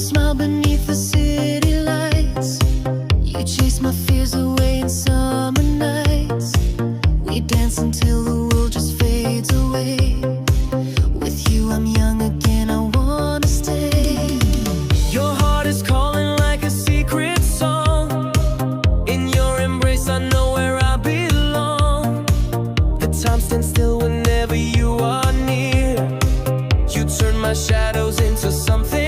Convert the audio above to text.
smile beneath the city lights. You chase my fears away in summer nights. We dance until the world just fades away. With you I'm young again, I wanna stay. Your heart is calling like a secret song. In your embrace I know where I belong. The time stands still whenever you are near. You turn my shadows into something